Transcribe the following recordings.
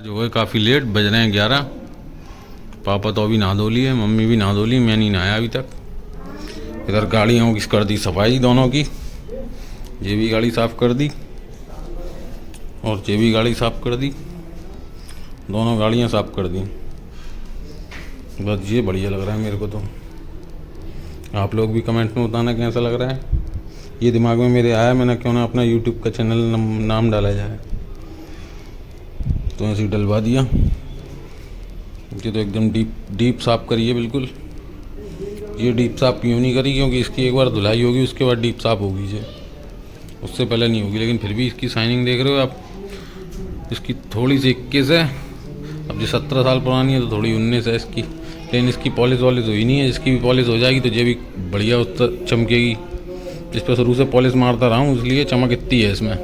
जो है काफ़ी लेट बज रहे हैं 11। पापा तो अभी नहा धो लिए, मम्मी भी नहा धो ली, मैं नहीं नहाया अभी तक। इधर गाड़ियों की कर दी सफाई दोनों की, ये भी गाड़ी साफ़ कर दी और ये भी गाड़ी साफ़ कर दी, दोनों गाड़ियाँ साफ़ कर दी। बस ये बढ़िया लग रहा है मेरे को तो। आप लोग भी कमेंट में बताना कैसा लग रहा है। ये दिमाग में मेरे आया, मैंने क्यों ना अपना यूट्यूब का चैनल नाम डाला जाए, तो ऐसे ही डलवा दिया। ये तो एकदम डीप साफ़ करी है बिल्कुल। ये डीप साफ़ क्यों नहीं करी, क्योंकि इसकी एक बार धुलाई होगी उसके बाद डीप साफ़ होगी, ये उससे पहले नहीं होगी। लेकिन फिर भी इसकी शाइनिंग देख रहे हो आप, इसकी थोड़ी सी 21 है। अब ये 17 साल पुरानी है तो थोड़ी 19 है इसकी। लेकिन इसकी पॉलिश वॉलिश हुई नहीं है, इसकी भी पॉलिश हो जाएगी तो ये भी बढ़िया उस चमकेगी। इस पर शुरू से पॉलिश मारता रहा हूँ, इसलिए चमक इतनी है इसमें,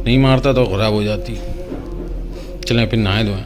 नहीं मारता तो ख़राब हो जाती। चलें फिर नहाए धोएं।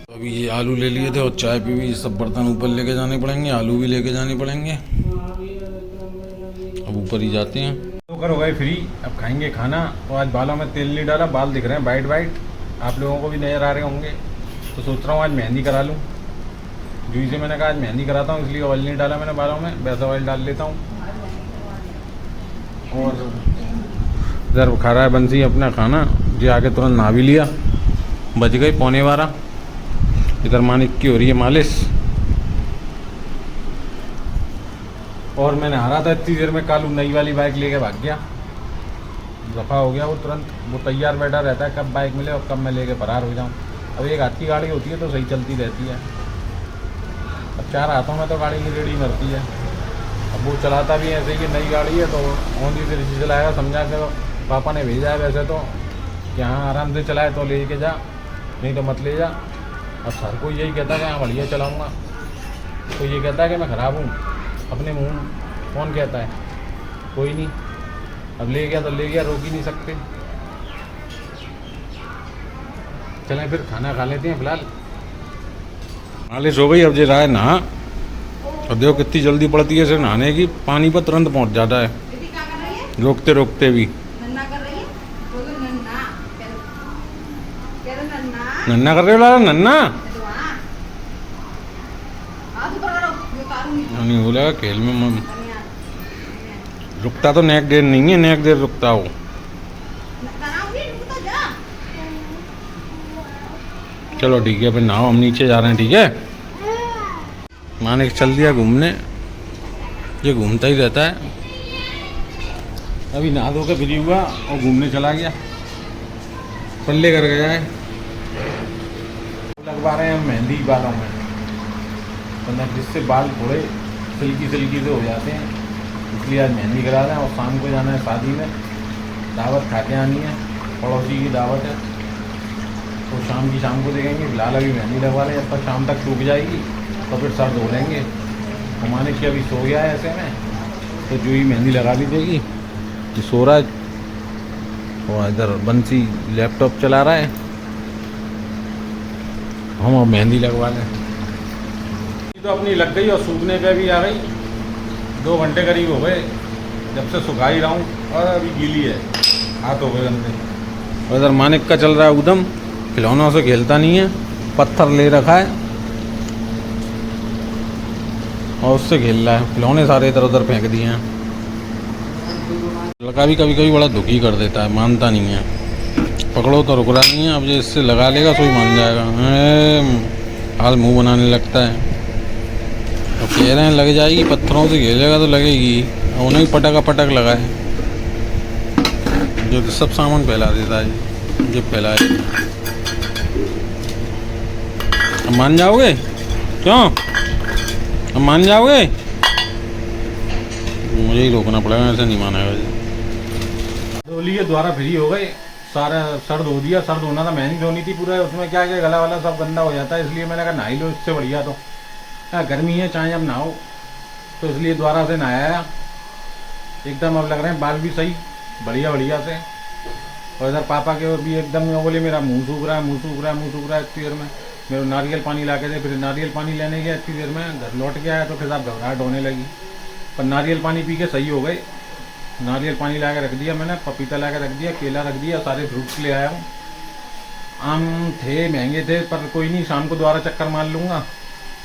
तो अभी ये आलू ले लिए थे और चाय पी भी, सब बर्तन ऊपर लेके जाने पड़ेंगे, आलू भी लेके जाने पड़ेंगे। अब ऊपर ही जाते हैं। तो हो गए फ्री, अब खाएंगे खाना। तो आज बालों में तेल नहीं डाला, बाल दिख रहे हैं वाइट वाइट, आप लोगों को भी नज़र आ रहे होंगे। तो सोच रहा हूँ आज मेहंदी करा लूँ। जूही से मैंने कहा आज मेहंदी कराता हूँ, इसलिए ऑयल नहीं डाला मैंने बालों में, वैसा ऑयल डाल लेता हूँ। और इधर खा रहा है बंसी अपना खाना, जी आके तुरंत नहा भी लिया। बज गए 11:15। इधर मानिक की हो रही है मालिश। और मैं नहा रहा था, इतनी देर में कालू नई वाली बाइक लेके भाग गया, दफ़ा हो गया वो तुरंत। वो तैयार बैठा रहता है कब बाइक मिले और कब मैं लेके फरार हो जाऊँ। अब एक हाथ की गाड़ी होती है तो सही चलती रहती है, अब 4 हाथों में तो गाड़ी की रेडी मरती है। अब वो चलाता भी ऐसे कि नई गाड़ी है तो औंधी से ऋषि चलाएगा, समझा के पापा ने भेजा है वैसे तो कि हाँ आराम से चलाए तो ले के जा, नहीं तो मत ले जा। अब सर को यही कहता है कि हाँ बढ़िया चलाऊँगा, तो ये कहता है कि मैं ख़राब हूँ। अपने मुँह कौन कहता है, कोई नहीं। अब ले गया तो ले गया, रोक ही नहीं सकते। चलें फिर खाना खा लेते हैं फिलहाल। मालिश हो गई, अब ये रहा है नहा। और देखो कितनी जल्दी पड़ती है इसे नहाने की, पानी पर तुरंत पहुंच जाता है रोकते रोकते भी। नन्ना कर रहे हो लाला, नन्ना नहीं बोला खेल में रुकता तो नेक देर नहीं है, नेक देर रुकता हो। चलो ठीक है फिर नहाओ, हम नीचे जा रहे हैं, ठीक है। माने चल दिया घूमने, ये घूमता ही रहता है। अभी नहा धो के फ्री हुआ और घूमने चला गया, पल्ले कर गया है। लगवा रहे हैं मेहंदी बालों में, मतलब जिससे बाल थोड़े सिल्की सिल्की से हो जाते हैं, इसलिए आज मेहंदी करा रहे हैं। और शाम को जाना है शादी में, दावत खा के आनी है, पड़ोसी की दावत है, तो शाम को देखेंगे। फिलहाल अभी मेहंदी लगवा रहे हैं, जब तक शाम तक सूख जाएगी तो फिर सर धो लेंगे। हमारे की अभी सो गया है ऐसे में, तो जो ही मेहंदी लगा भी देगी। ये सो रहा है और इधर बंसी लैपटॉप चला रहा है, हम अब मेहंदी लगवा लें। तो अपनी लग गई और सूखने पे भी आ गई, 2 घंटे करीब हो गए जब से सुखा ही रहा हूँ, और अभी गीली है, हाथ हो गए गंदे। और इधर मानिक का चल रहा है उधम, खिलौनों से खेलता नहीं है, पत्थर ले रखा है और उससे खेल रहा है। खिलौने सारे इधर उधर फेंक दिए हैं। लड़का भी कभी कभी बड़ा दुखी कर देता है, मानता नहीं है, पकड़ो तो रुक रहा नहीं है। अब जो इससे लगा लेगा तो ही मान जाएगा, हाल मुंह बनाने लगता है। तो कह रहे हैं लग जाएगी, पत्थरों से खेलेगा तो लगेगी, और उन्हें पटक लगाए, जो तो सब सामान फैला देता है, जो फैलाए। अब मान जाओगे क्यों, अब मान जाओगे, मुझे ही रोकना पड़ेगा, ऐसे नहीं मानेगा। धोलिए द्वारा फ्री हो गए, सारा सर धो दिया। सर धोना था, मेहंदी धोनी थी पूरा, उसमें क्या क्या गला वाला सब गंदा हो जाता है, इसलिए मैंने कहा नहा ही लो, इससे बढ़िया तो गर्मी है, चाहे अब नहाओ, तो इसलिए दोबारा से नहाया एकदम। अब लग रहे हैं बाल भी सही बढ़िया बढ़िया से। और इधर पापा के भी एकदम में बोले मेरा मुँह सूख रहा है इतनी देर में। मेरे नारियल पानी ला के दे, फिर नारियल पानी लेने गया, इतनी देर में घर लौट के आया तो फिर साहब घबराहट होने लगी, पर नारियल पानी पी के सही हो गए। नारियल पानी ला के रख दिया मैंने, पपीता ला के रख दिया, केला रख दिया, सारे फ्रूट्स ले आया हूँ। आम थे, महंगे थे, पर कोई नहीं, शाम को दोबारा चक्कर मार लूँगा।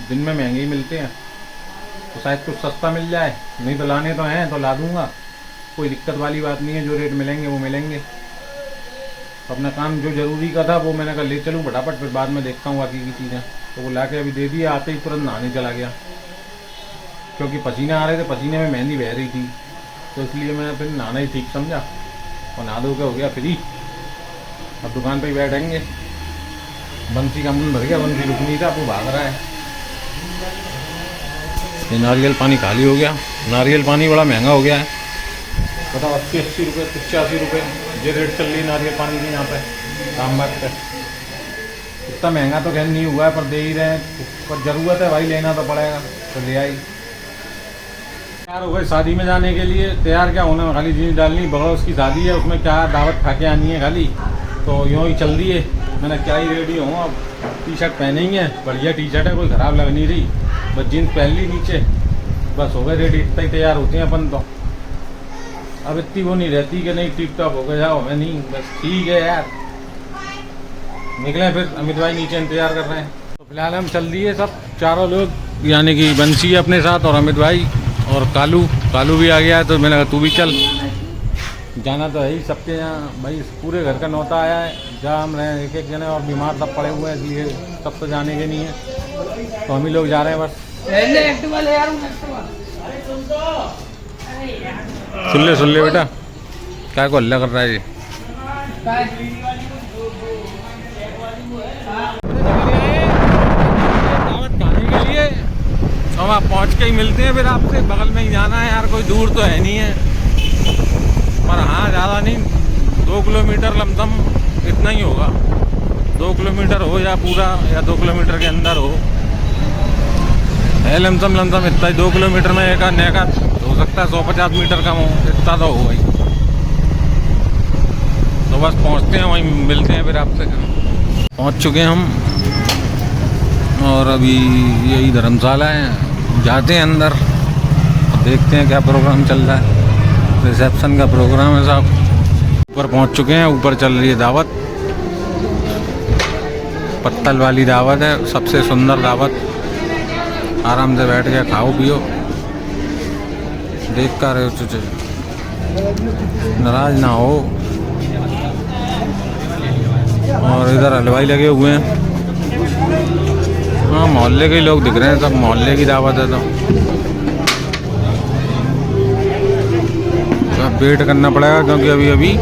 दिन में महंगे ही मिलते हैं, तो शायद कुछ सस्ता मिल जाए, नहीं तो लाने तो हैं तो ला दूँगा, कोई दिक्कत वाली बात नहीं है। जो रेट मिलेंगे वो मिलेंगे। तो अपना काम जो ज़रूरी का था वो मैंने कहा ले चलूँ फटाफट, फिर बाद में देखता हूँ बाकी की चीज़ें। तो वो ला के अभी दे दिया, आते ही तुरंत नहाने चला गया, क्योंकि पसीने आ रहे थे, पसीने में मेहंदी बह रही थी, तो इसलिए मैं फिर नहाना ही ठीक समझा और नहा धो के हो गया फ्री। अब दुकान पे ही बैठेंगे। बंसी का मन भर गया, बंसी रुक नहीं था, वो भाग रहा है। ये नारियल पानी खाली हो गया। नारियल पानी बड़ा महंगा हो गया है, बताओ 80 रुपये 85 रुपये ये रेट चल रही है नारियल पानी की यहाँ पे रामबाग पे। इतना महंगा तो खैर नहीं हुआ है, पर दे ही रहे हैं, पर ज़रूरत है भाई, लेना तो पड़ेगा, तो ले आई। तैयार हो गए शादी में जाने के लिए। तैयार क्या होना, खाली जीन्स डालनी, बगल उसकी शादी है, उसमें क्या दावत खा के आनी है खाली, तो यूँ ही चल रही है। मैंने क्या ही रेडी हूँ, अब टी शर्ट पहने ही है, बढ़िया टी शर्ट है, कोई ख़राब लग नहीं रही, बस जीन्स पहन ली नीचे, बस हो गए रेडी। इतना ही तैयार होते हैं अपन तो। अब इतनी वो नहीं रहती कि नहीं टिप टॉप हो गए जाओ, हमें नहीं, बस ठीक है यार। निकले फिर, अमित भाई नीचे इंतजार कर रहे हैं। तो फिलहाल हम चल दिए सब चारों लोग, यानी कि बंसी अपने साथ और अमित भाई और कालू भी आ गया है। तो मैंने कहा तू भी चल, जाना तो है ही सबके यहाँ भाई, पूरे घर का नौता आया है, जहाँ हम रहे एक एक जने और बीमार सब पड़े हुए हैं, इसलिए सब तो जाने के नहीं है, तो हम ही लोग जा रहे हैं बस। सुन ले बेटा, क्या को हल्ला कर रहा है ये। दावत खाने के लिए हम आप पहुँच के ही मिलते हैं फिर आपसे। बगल में ही जाना है यार, कोई दूर तो है नहीं है, पर हाँ ज़्यादा नहीं, 2 किलोमीटर लमसम इतना ही होगा। 2 किलोमीटर हो या पूरा, या 2 किलोमीटर के अंदर हो, है लमसम इतना ही। 2 किलोमीटर में एक हो सकता है 150 मीटर कम हो, इतना तो हो भाई। तो बस पहुंचते हैं, वहीं मिलते हैं फिर आपसे। पहुंच चुके हैं हम, और अभी यही धर्मशाला है, जाते हैं अंदर और देखते हैं क्या प्रोग्राम चल रहा है। रिसेप्शन का प्रोग्राम है साहब। ऊपर पहुंच चुके हैं, ऊपर चल रही है दावत, पत्तल वाली दावत है, सबसे सुंदर दावत। आराम से बैठ के खाओ पियो, देख कर रहे हो, नाराज ना हो। और इधर हलवाई लगे हुए हैं, हाँ मोहल्ले के ही लोग दिख रहे हैं, सब मोहल्ले की दावत है। तो अब वेट करना पड़ेगा, क्योंकि अभी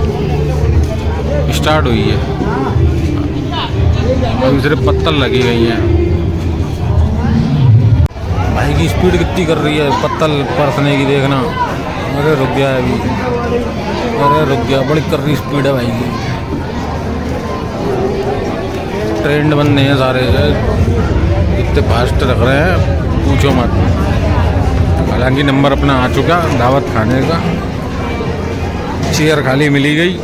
स्टार्ट हुई है, अभी सिर्फ पत्तल लगी गई हैं। भाई की स्पीड कितनी कर रही है पत्तल परसने की, देखना। अरे रुक गया अभी, अरे रुक गया, बड़ी कर रही स्पीड है भाई की। ट्रेंड बनने हैं सारे, इतने फास्ट रख रहे हैं पूछो मत। हालांकि नंबर अपना आ चुका दावत खाने का, चेयर खाली मिली गई।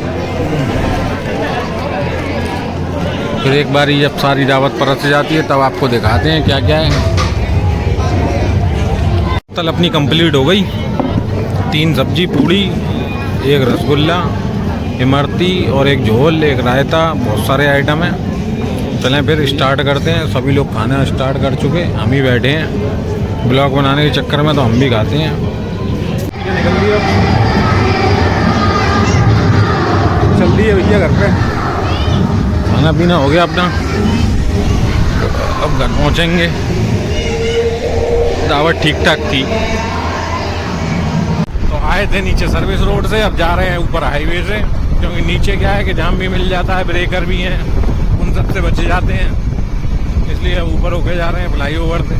फिर एक बार जब सारी दावत परस जाती है तब आपको दिखाते हैं क्या क्या है। तल अपनी कंप्लीट हो गई, 3 सब्जी पूड़ी, 1 रसगुल्ला, इमरती और 1 झोल, 1 रायता, बहुत सारे आइटम हैं। चलें फिर स्टार्ट करते हैं। सभी लोग खाना स्टार्ट कर चुके, हम ही बैठे हैं ब्लॉग बनाने के चक्कर में, तो हम भी खाते हैं। चल रही है भैया घर पे, खाना पीना हो गया अपना, अब घर पहुँचेंगे। दावत ठीक ठाक थी। तो आए थे नीचे सर्विस रोड से, अब जा रहे हैं ऊपर हाईवे से, क्योंकि नीचे क्या है कि जाम भी मिल जाता है, ब्रेकर भी हैं, उन सब से बचे जाते हैं, इसलिए ऊपर होके जा रहे हैं फ्लाईओवर से।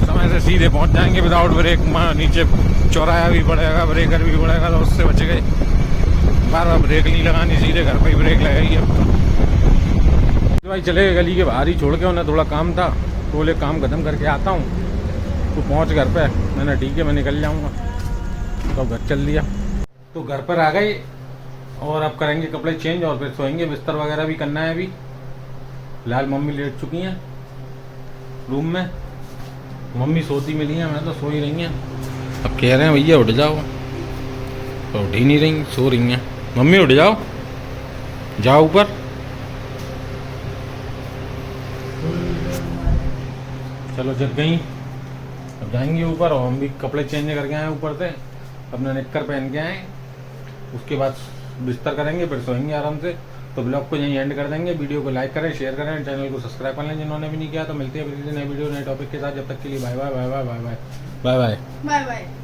समय से सीधे पहुंच जाएंगे विदाउट ब्रेक। नीचे चौराहा भी पड़ेगा, ब्रेकर भी पड़ेगा, तो उससे बच गए। बार बार ब्रेक नहीं लगानी, सीधे घर पर ही ब्रेक लगाइए। अब भाई चले गली के बाहर ही छोड़ के, उन्हें थोड़ा काम था, तो बोले काम ख़त्म करके आता हूँ, तो पहुँच घर पे। मैंने ठीक है मैं निकल जाऊँगा, तो घर चल दिया। तो घर पर आ गए और अब करेंगे कपड़े चेंज और फिर सोएंगे। बिस्तर वगैरह भी करना है अभी। फिलहाल मम्मी लेट चुकी हैं रूम में, मम्मी सोती मिली हैं, मैं तो सो ही रही हैं। अब कह रहे हैं भैया उठ जाओ, तो उठ ही नहीं रही, सो रही हैं। मम्मी उठ जाओ, जाओ ऊपर, चलो जग गई, अब जाएंगे ऊपर और हम भी कपड़े चेंज करके आए ऊपर से, अपना निक्कर पहन के आए, उसके बाद बिस्तर करेंगे फिर सोएंगे आराम से। तो ब्लॉग को यहीं एंड कर देंगे। वीडियो को लाइक करें, शेयर करें, चैनल को सब्सक्राइब कर लें जिन्होंने भी नहीं किया। तो मिलते हैं फिर किसी नए वीडियो नए टॉपिक के साथ, जब तक के लिए bye bye bye bye bye bye bye bye bye bye.